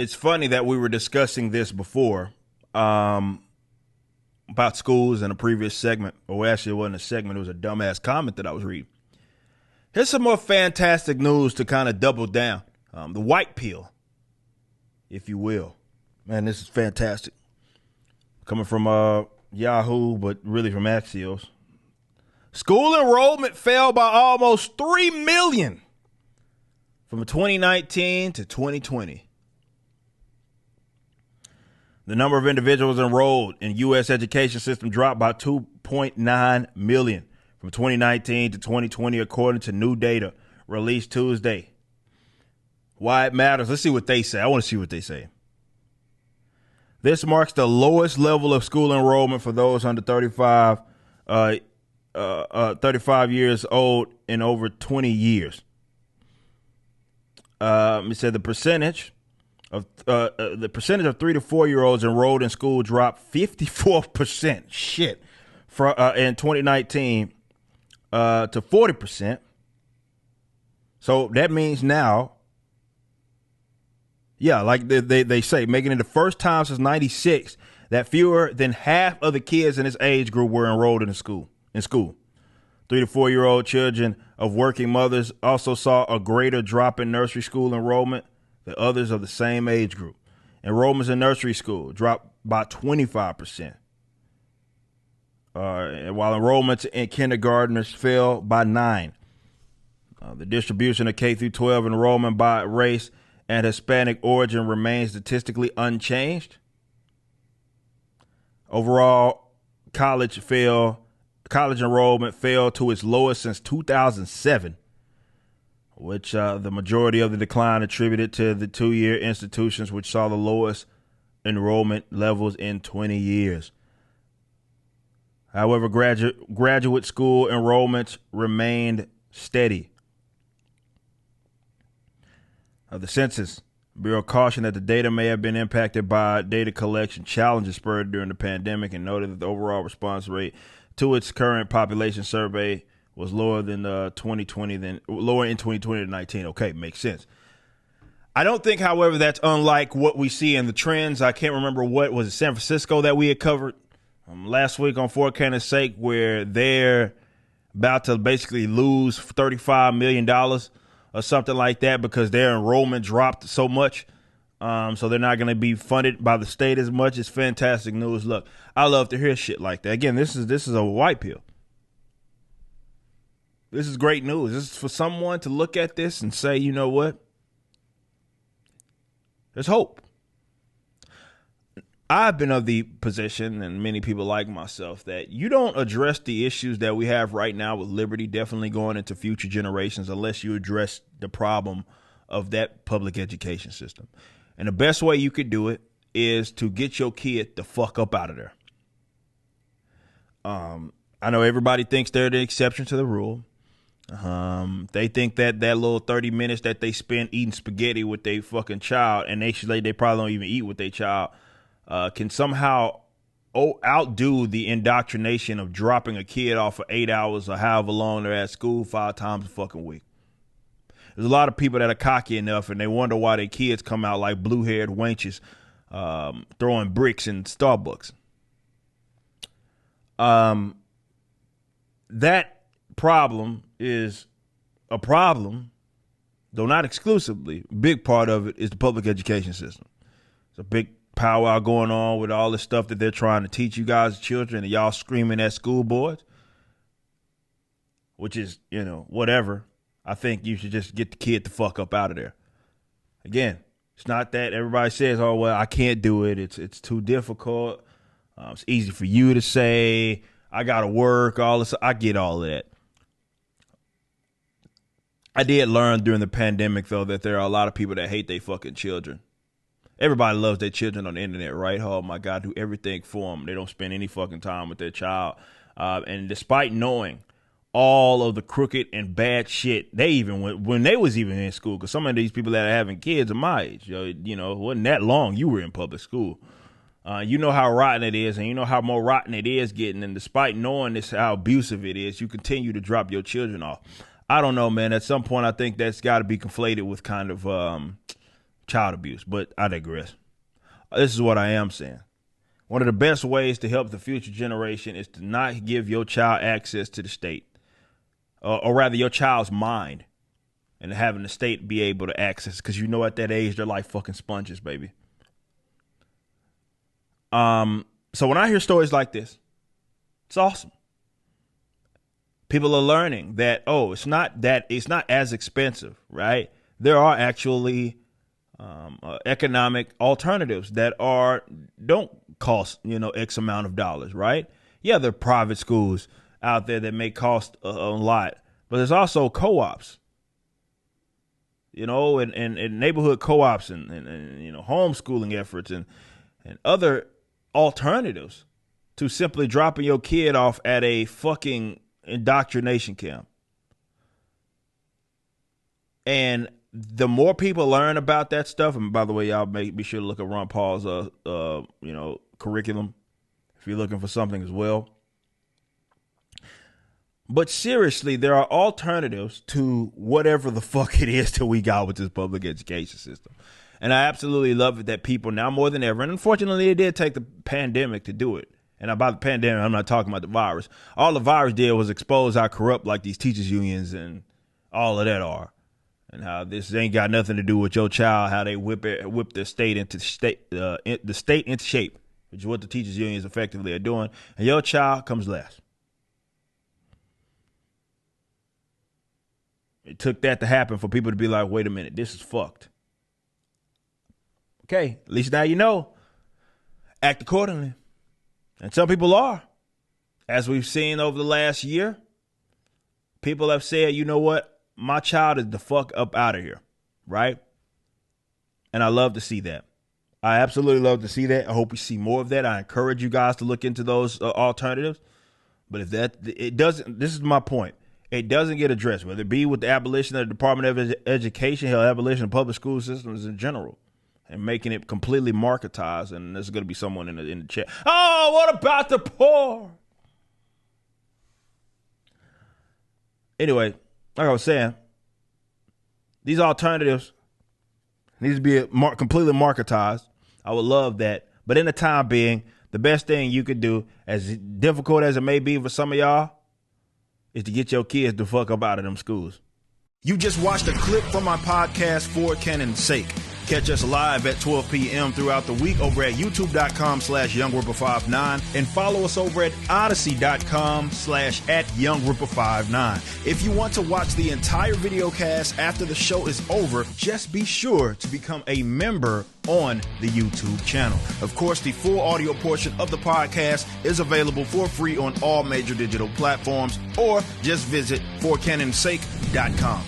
It's funny that we were discussing this before about schools in a previous segment. Or actually, it wasn't a segment. It was a dumbass comment that I was reading. Here's some more fantastic news to kind of double down. The white pill, if you will. Man, this is fantastic. Coming from Yahoo, but really from Axios. School enrollment fell by almost 3 million from 2019 to 2020. The number of individuals enrolled in U.S. education system dropped by 2.9 million from 2019 to 2020, according to new data released Tuesday. Why it matters? Let's see what they say. I want to see what they say. This marks the lowest level of school enrollment for those under 35 years old in over 20 years. It said the percentage of 3 to 4 year olds enrolled in school dropped 54%. Shit, from in 2019 to 40%. So that means now, yeah, like they say, making it the first time since '96 that fewer than half of the kids in this age group were enrolled in school. 3 to 4 year old children of working mothers also saw a greater drop in nursery school enrollment than others of the same age group. Enrollments in nursery school dropped by 25%, while enrollments in kindergartners fell by 9%. The distribution of K through 12 enrollment by race and Hispanic origin remains statistically unchanged. Overall, college enrollment fell to its lowest since 2007, which the majority of the decline attributed to the two-year institutions, which saw the lowest enrollment levels in 20 years. However, graduate school enrollments remained steady. The Census Bureau cautioned that the data may have been impacted by data collection challenges spurred during the pandemic and noted that the overall response rate to its current population survey was lower in 2020 than 19. Okay, makes sense. I don't think, however, that's unlike what we see in the trends. I can't remember what was it, San Francisco, that we had covered last week on For Canon's Sake, where they're about to basically lose $35 million or something like that because their enrollment dropped so much. So they're not going to be funded by the state as much. It's fantastic news. Look, I love to hear shit like that. Again, this is a white pill. This is great news. This is for someone to look at this and say, you know what? There's hope. I've been of the position, and many people like myself, that you don't address the issues that we have right now with liberty, definitely going into future generations, unless you address the problem of that public education system. And the best way you could do it is to get your kid the fuck up out of there. I know everybody thinks they're the exception to the rule. They think that little 30 minutes that they spend eating spaghetti with their fucking child, and they probably don't even eat with their child, can somehow outdo the indoctrination of dropping a kid off for 8 hours or however long they're at school 5 times a fucking week. There's a lot of people that are cocky enough and they wonder why their kids come out like blue-haired wenches throwing bricks in Starbucks. That problem is a problem, though not exclusively. A big part of it is the public education system. It's a big powwow going on with all the stuff that they're trying to teach you guys, children, and y'all screaming at school boards, which is, whatever. I think you should just get the kid the fuck up out of there. Again, it's not that everybody says, oh, well, I can't do it. It's too difficult. It's easy for you to say. I got to work, all this. I get all of that. I did learn during the pandemic, though, that there are a lot of people that hate their fucking children. Everybody loves their children on the internet, right? Oh, my God, do everything for them. They don't spend any fucking time with their child. And despite knowing all of the crooked and bad shit, they even when they was even in school, because some of these people that are having kids are my age, it wasn't that long you were in public school. You know how rotten it is, and you know how more rotten it is getting. And despite knowing this, how abusive it is, you continue to drop your children off. I don't know, man. At some point, I think that's got to be conflated with kind of child abuse, but I digress. This is what I am saying. One of the best ways to help the future generation is to not give your child access to the state, or rather your child's mind, and having the state be able to access, because you know at that age they're like fucking sponges, baby. So when I hear stories like this, it's awesome. People are learning that, it's not as expensive, right? There are actually economic alternatives that don't cost, X amount of dollars, right? Yeah, there are private schools out there that may cost a lot, but there's also co-ops, and neighborhood co-ops and homeschooling efforts and other alternatives to simply dropping your kid off at a fucking indoctrination camp. And the more people learn about that stuff, and by the way, y'all be sure to look at Ron Paul's curriculum if you're looking for something as well. But seriously, there are alternatives to whatever the fuck it is that we got with this public education system. And I absolutely love it that people now more than ever, and unfortunately it did take the pandemic to do it. And about the pandemic, I'm not talking about the virus. All the virus did was expose how corrupt like these teachers unions and all of that are. And how this ain't got nothing to do with your child, how they whip the state into shape, which is what the teachers unions effectively are doing. And your child comes last. It took that to happen for people to be like, wait a minute, this is fucked. Okay, at least now you know. Act accordingly. And some people are. As we've seen over the last year, people have said, you know what? My child is the fuck up out of here, right? And I love to see that. I absolutely love to see that. I hope we see more of that. I encourage you guys to look into those alternatives. But if it doesn't, this is my point. It doesn't get addressed, whether it be with the abolition of the Department of Education, hell, abolition of public school systems in general, and making it completely marketized. And there's going to be someone in the chat. Oh, what about the poor? Anyway, like I was saying, these alternatives need to be completely marketized. I would love that. But in the time being, the best thing you could do, as difficult as it may be for some of y'all, is to get your kids the fuck up out of them schools. You just watched a clip from my podcast, For Canon's Sake. Catch us live at 12 p.m. throughout the week over at youtube.com/YoungRipper59 and follow us over at odyssey.com/@YoungRipper59. If you want to watch the entire video cast after the show is over, just be sure to become a member on the YouTube channel. Of course, the full audio portion of the podcast is available for free on all major digital platforms, or just visit forcanonsake.com.